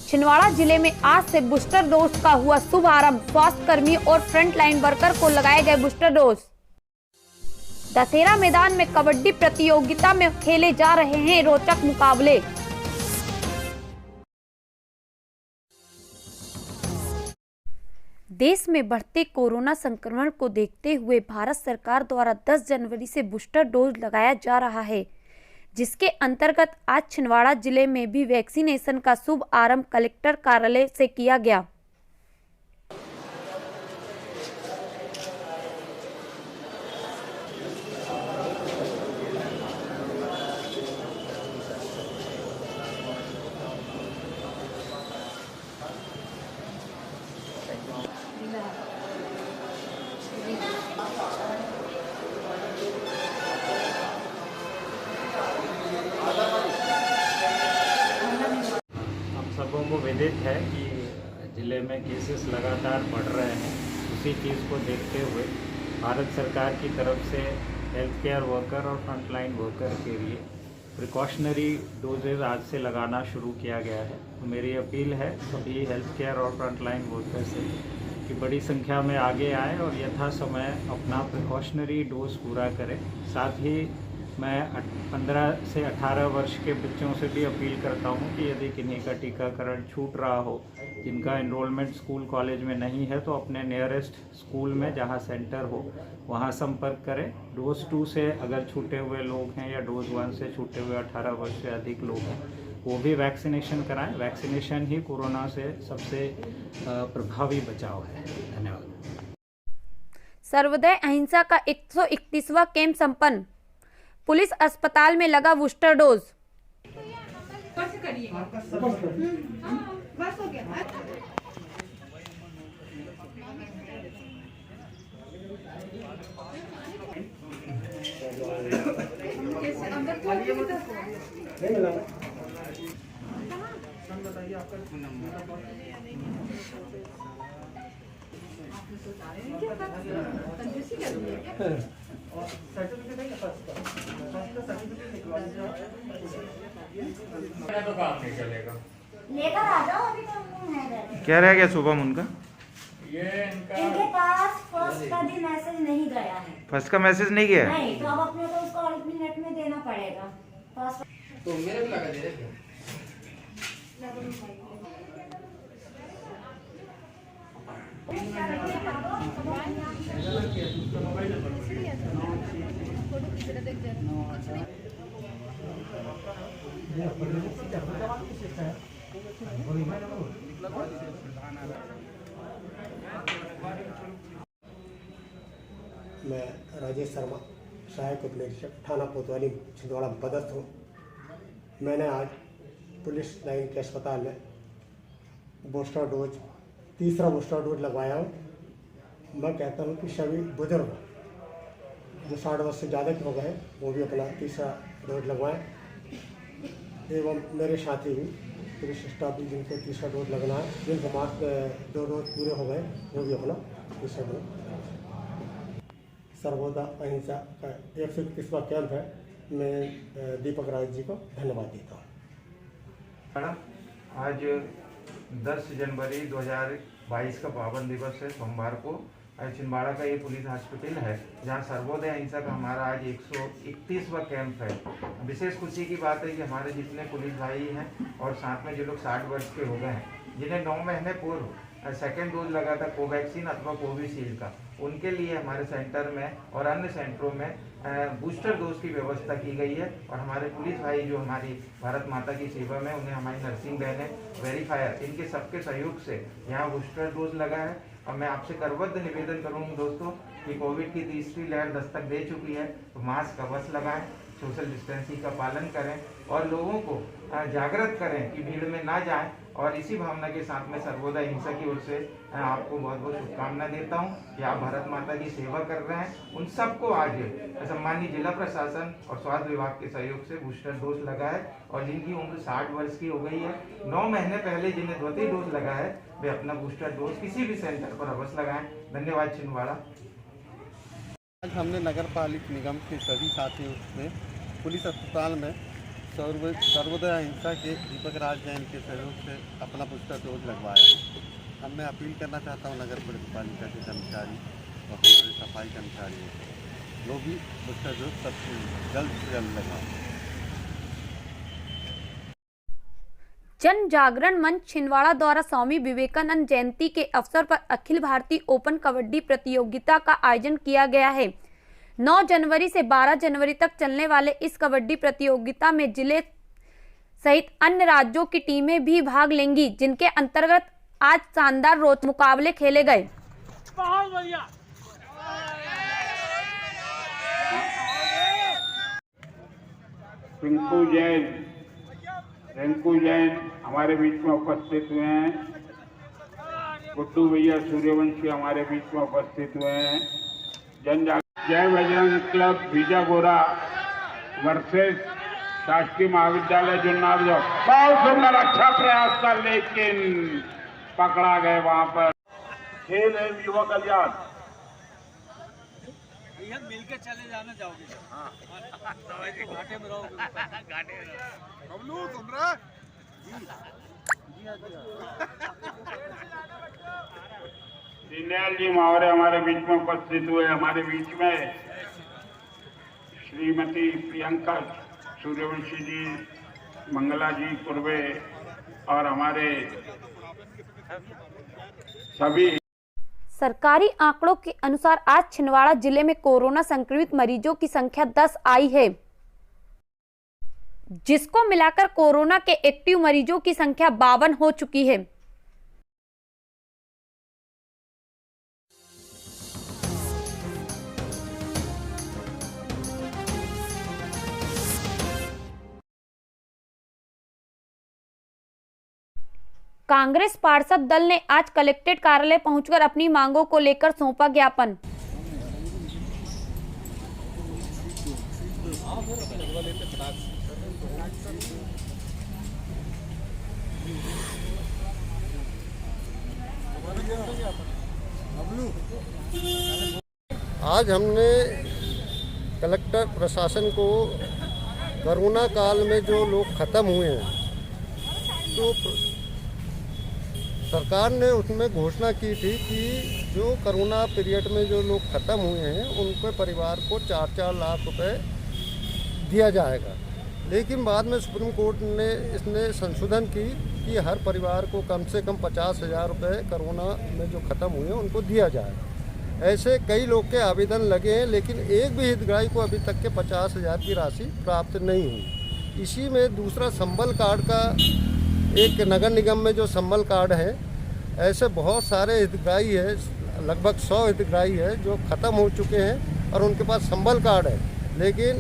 छिंदवाड़ा जिले में आज से बूस्टर डोज का हुआ शुभ आरंभ। स्वास्थ्य कर्मी और फ्रंट लाइन वर्कर को लगाए गए बूस्टर डोज। दशहरा मैदान में कबड्डी प्रतियोगिता में खेले जा रहे हैं रोचक मुकाबले। देश में बढ़ते कोरोना संक्रमण को देखते हुए भारत सरकार द्वारा 10 जनवरी से बूस्टर डोज लगाया जा रहा है, जिसके अंतर्गत आज छिंदवाड़ा जिले में भी वैक्सीनेशन का शुभ आरंभ कलेक्टर कार्यालय से किया गया। सबों को विदित है कि ज़िले में केसेस लगातार बढ़ रहे हैं। उसी चीज़ को देखते हुए भारत सरकार की तरफ से हेल्थ केयर वर्कर और फ्रंटलाइन वर्कर के लिए प्रिकॉशनरी डोजेज आज से लगाना शुरू किया गया है। तो मेरी अपील है सभी हेल्थ केयर और फ्रंटलाइन वर्कर से कि बड़ी संख्या में आगे आएँ और यथासमय अपना प्रिकॉशनरी डोज पूरा करें। साथ ही मैं 15 से 18 वर्ष के बच्चों से भी अपील करता हूं कि यदि किन्हीं का टीकाकरण छूट रहा हो, जिनका एनरोलमेंट स्कूल कॉलेज में नहीं है, तो अपने नियरेस्ट स्कूल में जहां सेंटर हो वहां संपर्क करें। डोज 2 से अगर छूटे हुए लोग हैं या डोज 1 से छूटे हुए 18 वर्ष से अधिक लोग हैं, वो भी वैक्सीनेशन कराएं। वैक्सीनेशन ही कोरोना से सबसे प्रभावी बचाव है। धन्यवाद। सर्वोदय अहिंसा का 131वां कैंप संपन्न। पुलिस अस्पताल में लगा बूस्टर डोज। तो काम नहीं चलेगा, लेकर आ जाओ। अभी तो क्या रह गया शुभम उनका? ये इनके पास फर्स्ट का भी मैसेज नहीं गया है। फर्स्ट का मैसेज नहीं गया? नहीं, तो अब अपने को उसको 8 मिनट में देना पड़ेगा। तो मेरे को लगा दे रहे मैं राजेश शर्मा, सहायक उप निरीक्षक थाना कोतवाली छिंदवाड़ा में पदस्थ हूँ। मैंने आज पुलिस लाइन के अस्पताल में बूस्टर डोज, तीसरा बूस्टर डोज लगवाया हूँ। मैं कहता हूँ कि सभी बुजुर्ग जो 60 वर्ष से ज़्यादा के हो गए वो भी अपना तीसरा डोज लगवाएं, एवं मेरे साथी भी पुलिस स्टाफ भी जिनको तीसरा डोज लगना है, जिनको मार्च 2 डोज पूरे हो गए वो भी अपना तीसरा डोज। सर्वोदय अहिंसा का 131वां कैंप है। मैं दीपक राज जी को धन्यवाद देता हूँ। आज 10 जनवरी 2022 का पावन दिवस है। सोमवार को छिंदवाड़ा का ये पुलिस हॉस्पिटल है जहाँ सर्वोदय अहिंसा का हमारा आज 131वां कैंप है। विशेष खुशी की बात है कि हमारे जितने पुलिस भाई हैं और साथ में जो लोग 60 वर्ष के हो गए हैं, जिन्हें 9 महीने पूर्व सेकेंड डोज लगा था कोवैक्सीन अथवा कोविशील्ड का, उनके लिए हमारे सेंटर में और अन्य सेंटरों में बूस्टर डोज की व्यवस्था की गई है। और हमारे पुलिस भाई जो हमारी भारत माता की सेवा में, उन्हें हमारी नर्सिंग बहनें, वेरीफायर, इनके सबके सहयोग से यहाँ बूस्टर डोज लगा है। और मैं आपसे करबद्ध निवेदन करूँगा दोस्तों कि कोविड की तीसरी लहर दस्तक दे चुकी है, तो मास्क अवश्य लगाएं, सोशल डिस्टेंसिंग का पालन करें और लोगों को जागृत करें कि भीड़ में ना जाएं। और इसी भावना के साथ में सर्वोदय अहिंसा की ओर से आपको बहुत बहुत शुभकामनाएं देता हूं कि आप भारत माता की सेवा कर रहे हैं। उन सबको आज सम्मानित जिला प्रशासन और स्वास्थ्य विभाग के सहयोग से बूस्टर डोज लगा है। और जिनकी उम्र 60 वर्ष की हो गई है, 9 महीने पहले जिन्हें द्वितीय डोज लगा है, वे अपना बूस्टर डोज किसी भी सेंटर पर अवश्य लगाएं। धन्यवाद छिंदवाड़ा। आज हमने नगर पालिका निगम के सभी साथियों में पुलिस अस्पताल में सर्वोदय अहिंसा के दीपक राज जैन के सहयोग से अपना बूस्टर डोज लगवाया। अब मैं अपील करना चाहता हूँ नगर पालिका के कर्मचारी और हमारे सफाई कर्मचारियों को, जो भी बूस्टर डोज सबसे जल्द से जल्द लगवाएं। जन जागरण मंच छिंदवाड़ा द्वारा स्वामी विवेकानंद जयंती के अवसर पर अखिल भारतीय ओपन कबड्डी प्रतियोगिता का आयोजन किया गया है। 9 जनवरी से 12 जनवरी तक चलने वाले इस कबड्डी प्रतियोगिता में जिले सहित अन्य राज्यों की टीमें भी भाग लेंगी, जिनके अंतर्गत आज शानदार रोचक मुकाबले खेले गए। रिंकू जैन हमारे बीच में उपस्थित हुए हैं। गुड्डू भैया सूर्यवंशी हमारे बीच में उपस्थित हुए हैं। जय बजरंग क्लब बीजागोरा वर्सेस शासकीय महाविद्यालय जुन्नार। बहुत सुंदर अच्छा प्रयास था, लेकिन पकड़ा गए वहां पर। खेल एवं युवा कल्याण मिलके चले जाना चाहोगे? घाटे में रहोगे। बबलू सुन रहा? दीनदयाल जी महोदय हमारे बीच में उपस्थित हुए। हमारे बीच में श्रीमती प्रियंका सूर्यवंशी जी, मंगला जी कुर्वे और हमारे सभी। सरकारी आंकड़ों के अनुसार आज छिंदवाड़ा जिले में कोरोना संक्रमित मरीजों की संख्या 10 आई है, जिसको मिलाकर कोरोना के एक्टिव मरीजों की संख्या 52 हो चुकी है। कांग्रेस पार्षद दल ने आज कलेक्ट्रेट कार्यालय पहुंचकर अपनी मांगों को लेकर सौंपा ज्ञापन। आज हमने कलेक्टर प्रशासन को कोरोना काल में जो लोग ख़त्म हुए हैं, तो सरकार ने उसमें घोषणा की थी कि जो कोरोना पीरियड में जो लोग ख़त्म हुए हैं उनके परिवार को 4-4 लाख रुपए दिया जाएगा। लेकिन बाद में सुप्रीम कोर्ट ने इसने संशोधन की कि हर परिवार को कम से कम 50,000 रुपये कोरोना में जो ख़त्म हुए हैं उनको दिया जाए। ऐसे कई लोग के आवेदन लगे हैं, लेकिन एक भी हितग्राही को अभी तक के 50,000 की राशि प्राप्त नहीं हुई। इसी में दूसरा संबल कार्ड का एक नगर निगम में जो संबल कार्ड है, ऐसे बहुत सारे हितग्राही है, लगभग 100 हितग्राही है जो ख़त्म हो चुके हैं और उनके पास संबल कार्ड है, लेकिन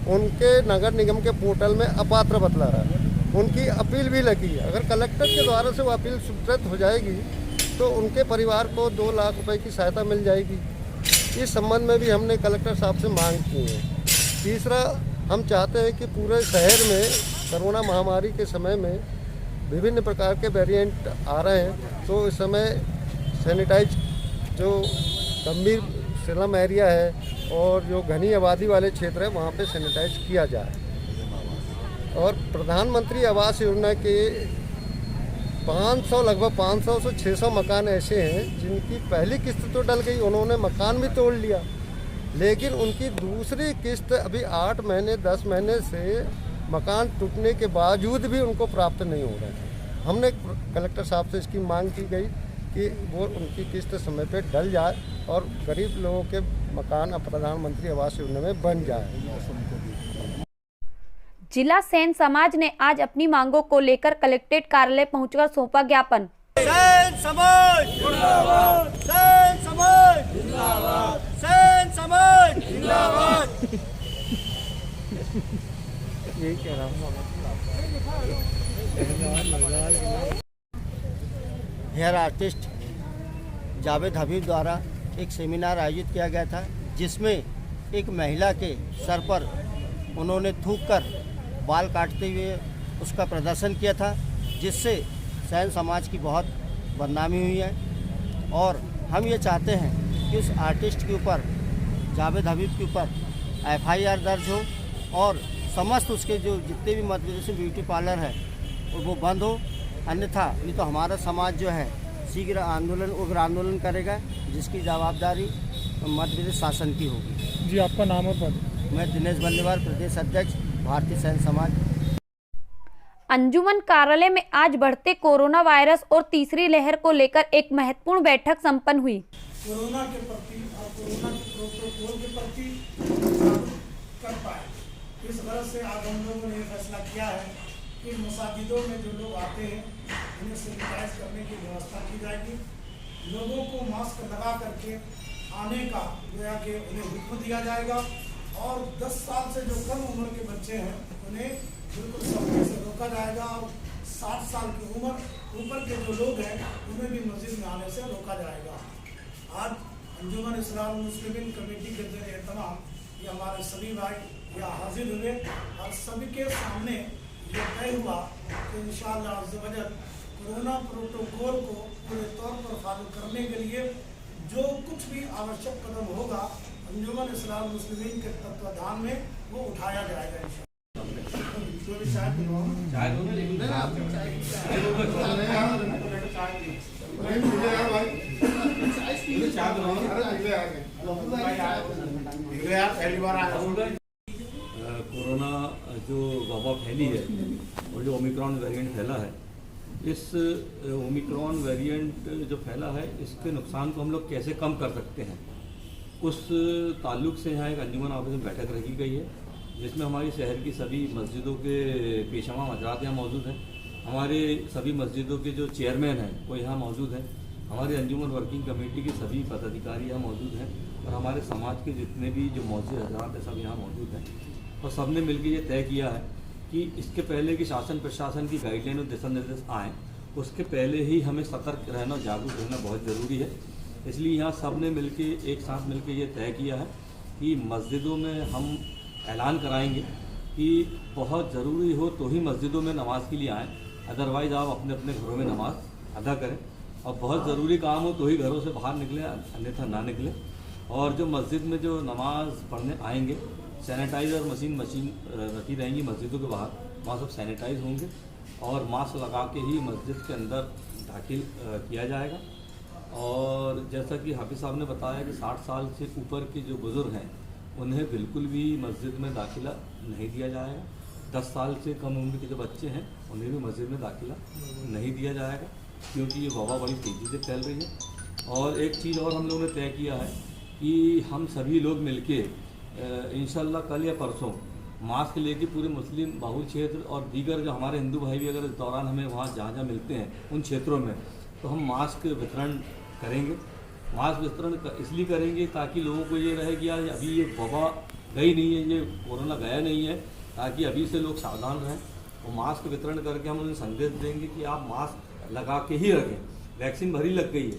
उनके नगर निगम के पोर्टल में अपात्र बतला रहा है। उनकी अपील भी लगी है। अगर कलेक्टर के द्वारा से वो अपील स्वीकृत हो जाएगी तो उनके परिवार को 2 लाख रुपए की सहायता मिल जाएगी। इस संबंध में भी हमने कलेक्टर साहब से मांग की है। तीसरा, हम चाहते हैं कि पूरे शहर में कोरोना महामारी के समय में विभिन्न प्रकार के वेरिएंट आ रहे हैं, तो इस समय सैनिटाइज जो गंभीर स्लम एरिया है और जो घनी आबादी वाले क्षेत्र है वहाँ पे सैनिटाइज किया जाए। और प्रधानमंत्री आवास योजना के 500 लगभग 500 से 600 मकान ऐसे हैं जिनकी पहली किस्त तो डल गई, उन्होंने मकान भी तोड़ लिया, लेकिन उनकी दूसरी किस्त अभी 8 महीने 10 महीने से मकान टूटने के बावजूद भी उनको प्राप्त नहीं हो रहा है। हमने कलेक्टर साहब से इसकी मांग की गई कि वो उनकी किस्त समय पे डल जाए और गरीब लोगों के मकान प्रधानमंत्री आवास योजना में बन जाए। जिला सेन समाज ने आज अपनी मांगों को लेकर कलेक्ट्रेट कार्यालय पहुंचकर सौंपा ज्ञापन। सेन समाज जिंदाबाद, सेन समाज जिंदाबाद, सेन समाज जिंदाबाद। यही कह रहा हूँ। हेयर आर्टिस्ट जावेद हबीब द्वारा एक सेमिनार आयोजित किया गया था, जिसमें एक महिला के सर पर उन्होंने थूक कर बाल काटते हुए उसका प्रदर्शन किया था, जिससे सैन समाज की बहुत बदनामी हुई है। और हम ये चाहते हैं कि उस आर्टिस्ट के ऊपर, जावेद हबीब के ऊपर FIR दर्ज हो और समस्त उसके जो जितने भी मध्य प्रदेश में ब्यूटी पार्लर है और वो बंद हो, अन्यथा नहीं तो हमारा समाज जो है शीघ्र आंदोलन उग्र आंदोलन करेगा, जिसकी जवाबदारी मध्य प्रदेश शासन की होगी। जी, आपका नाम और पद? मैं दिनेश बल्लेवाल, प्रदेश अध्यक्ष भारतीय सैन्य समाज। अंजुमन कार्यालय में आज बढ़ते कोरोना वायरस और तीसरी लहर को लेकर एक महत्वपूर्ण बैठक संपन्न हुई। कोरोना के प्रति और कोरोना के प्रोटोकॉल के प्रति जागरूक कर पाए, इस वजह से आज हम लोगों ने फैसला किया है कि मसाजिदों में जो लोग आते हैं उन्हें सैनिटाइज करने की व्यवस्था की जाएगी। लोगों को मास्क लगा करके आने का गोया कि उन्हें हुक्म दिया जाएगा और 10 साल से जो कम उम्र के बच्चे हैं उन्हें बिल्कुल सख्ती से रोका जाएगा और 60 साल की उम्र ऊपर के जो लोग हैं उन्हें भी मस्जिद में आने से रोका जाएगा। आज अंजुमन इस्लाम मुस्लिमीन कमेटी के जरिए तमाम ये हमारे सभी भाई यहाँ हाजिर हुए और सभी के सामने ये तय हुआ कि इंशाअल्लाह अज़्ज़ व जल कोरोना प्रोटोकॉल को पूरे तौर पर फॉलो करने के लिए जो कुछ भी आवश्यक कदम होगा अंजुमन इस्लाम मुस्लिमीन के तत्वाधान में वो उठाया जाएगा इंशाअल्लाह। कोरोना जो वबा फैली है और जो ओमिक्रॉन वेरिएंट फैला है, इस ओमिक्रॉन वेरिएंट जो फैला है इसके नुकसान को हम लोग कैसे कम कर सकते हैं, उस ताल्लुक से यहाँ एक अंजुमन ऑफिस में बैठक रखी गई है, जिसमें हमारी शहर की सभी मस्जिदों के पेशवा हजरात यहाँ मौजूद हैं। हमारे सभी मस्जिदों के जो चेयरमैन हैं वो यहाँ मौजूद हैं। हमारे अंजुमन वर्किंग कमेटी के सभी पदाधिकारी यहाँ मौजूद हैं और हमारे समाज के जितने भी जो मौजूद हजरात हैं सब यहाँ मौजूद हैं। और सब ने मिलकर ये तय किया है कि इसके पहले कि शासन प्रशासन की गाइडलाइन और दिशा निर्देश आएँ, उसके पहले ही हमें सतर्क रहना, जागरूक रहना बहुत ज़रूरी है। इसलिए यहाँ सब ने मिलकर एक साथ मिलकर ये तय किया है कि मस्जिदों में हम ऐलान कराएंगे कि बहुत ज़रूरी हो तो ही मस्जिदों में नमाज के लिए आएँ, अदरवाइज़ आप अपने अपने घरों में नमाज अदा करें और बहुत ज़रूरी काम हो तो ही घरों से बाहर निकलें, अन्यथा ना निकलें। और जो मस्जिद में जो नमाज पढ़ने आएंगे, सैनिटाइज़र मशीन रखी रहेंगी मस्जिदों के बाहर, वहाँ सब सैनिटाइज होंगे और मास्क लगा के ही मस्जिद के अंदर दाखिल किया जाएगा। और जैसा कि हाफिज़ साहब ने बताया कि 60 साल से ऊपर के जो बुज़ुर्ग हैं उन्हें बिल्कुल भी मस्जिद में दाखिला नहीं दिया जाएगा। 10 साल से कम उम्र के जो बच्चे हैं उन्हें भी मस्जिद में दाखिला नहीं दिया जाएगा, क्योंकि ये वबा बड़ी तेज़ी से फैल रही है। और एक चीज़ और हम लोगों ने तय किया है कि हम सभी लोग मिलके इंशाल्लाह कल या परसों मास्क लेके पूरे मुस्लिम बाहुल क्षेत्र और दीगर जो हमारे हिंदू भाई भी अगर इस दौरान हमें वहाँ जहाँ जहाँ मिलते हैं उन क्षेत्रों में, तो हम मास्क वितरण करेंगे। मास्क वितरण इसलिए करेंगे ताकि लोगों को ये रहे कि यार अभी ये वबा गई नहीं है, ये कोरोना गया नहीं है, ताकि अभी से लोग सावधान रहें। वो मास्क वितरण करके हम उन्हें संदेश देंगे कि आप मास्क लगा के ही रखें। वैक्सीन भरी लग गई है,